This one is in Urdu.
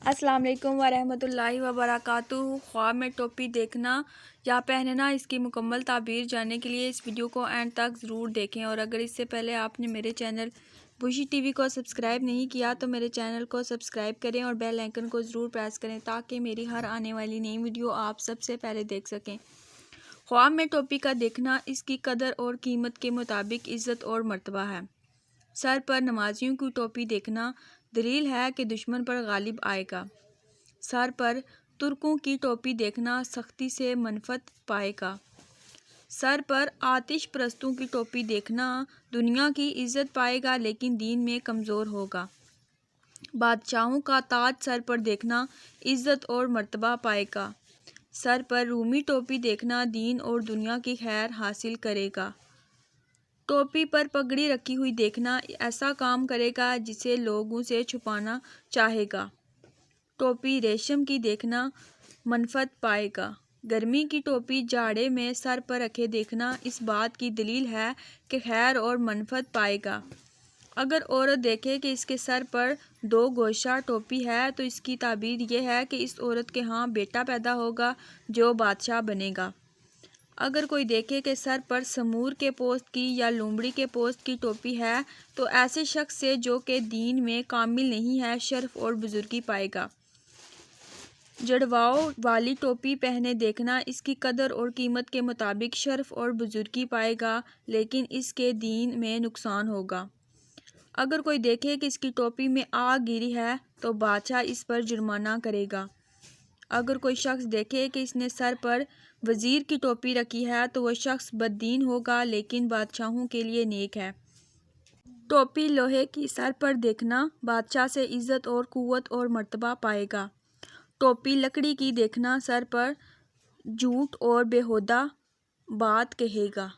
السلام علیکم ورحمۃ اللہ وبرکاتہ۔ خواب میں ٹوپی دیکھنا یا پہننا، اس کی مکمل تعبیر جاننے کے لیے اس ویڈیو کو اینڈ تک ضرور دیکھیں، اور اگر اس سے پہلے آپ نے میرے چینل بوشی ٹی وی کو سبسکرائب نہیں کیا تو میرے چینل کو سبسکرائب کریں اور بیل آئیکن کو ضرور پریس کریں تاکہ میری ہر آنے والی نئی ویڈیو آپ سب سے پہلے دیکھ سکیں۔ خواب میں ٹوپی کا دیکھنا اس کی قدر اور قیمت کے مطابق عزت اور مرتبہ ہے۔ سر پر نمازیوں کی ٹوپی دیکھنا دلیل ہے کہ دشمن پر غالب آئے گا۔ سر پر ترکوں کی ٹوپی دیکھنا سختی سے منفعت پائے گا۔ سر پر آتش پرستوں کی ٹوپی دیکھنا دنیا کی عزت پائے گا لیکن دین میں کمزور ہوگا۔ بادشاہوں کا تاج سر پر دیکھنا عزت اور مرتبہ پائے گا۔ سر پر رومی ٹوپی دیکھنا دین اور دنیا کی خیر حاصل کرے گا۔ ٹوپی پر پگڑی رکھی ہوئی دیکھنا ایسا کام کرے گا جسے لوگوں سے چھپانا چاہے گا۔ ٹوپی ریشم کی دیکھنا منفعت پائے گا۔ گرمی کی ٹوپی جاڑے میں سر پر رکھے دیکھنا اس بات کی دلیل ہے کہ خیر اور منفعت پائے گا۔ اگر عورت دیکھے کہ اس کے سر پر 2 گوشہ ٹوپی ہے تو اس کی تعبیر یہ ہے کہ اس عورت کے ہاں بیٹا پیدا ہوگا جو بادشاہ بنے گا۔ اگر کوئی دیکھے کہ سر پر سمور کے پوست کی یا لومڑی کے پوست کی ٹوپی ہے تو ایسے شخص سے جو کہ دین میں کامل نہیں ہے شرف اور بزرگی پائے گا۔ جڑواؤں والی ٹوپی پہنے دیکھنا اس کی قدر اور قیمت کے مطابق شرف اور بزرگی پائے گا لیکن اس کے دین میں نقصان ہوگا۔ اگر کوئی دیکھے کہ اس کی ٹوپی میں آگ گری ہے تو بادشاہ اس پر جرمانہ کرے گا۔ اگر کوئی شخص دیکھے کہ اس نے سر پر وزیر کی ٹوپی رکھی ہے تو وہ شخص بد دین ہوگا لیکن بادشاہوں کے لیے نیک ہے۔ ٹوپی لوہے کی سر پر دیکھنا بادشاہ سے عزت اور قوت اور مرتبہ پائے گا۔ ٹوپی لکڑی کی دیکھنا سر پر جھوٹ اور بیہودہ بات کہے گا۔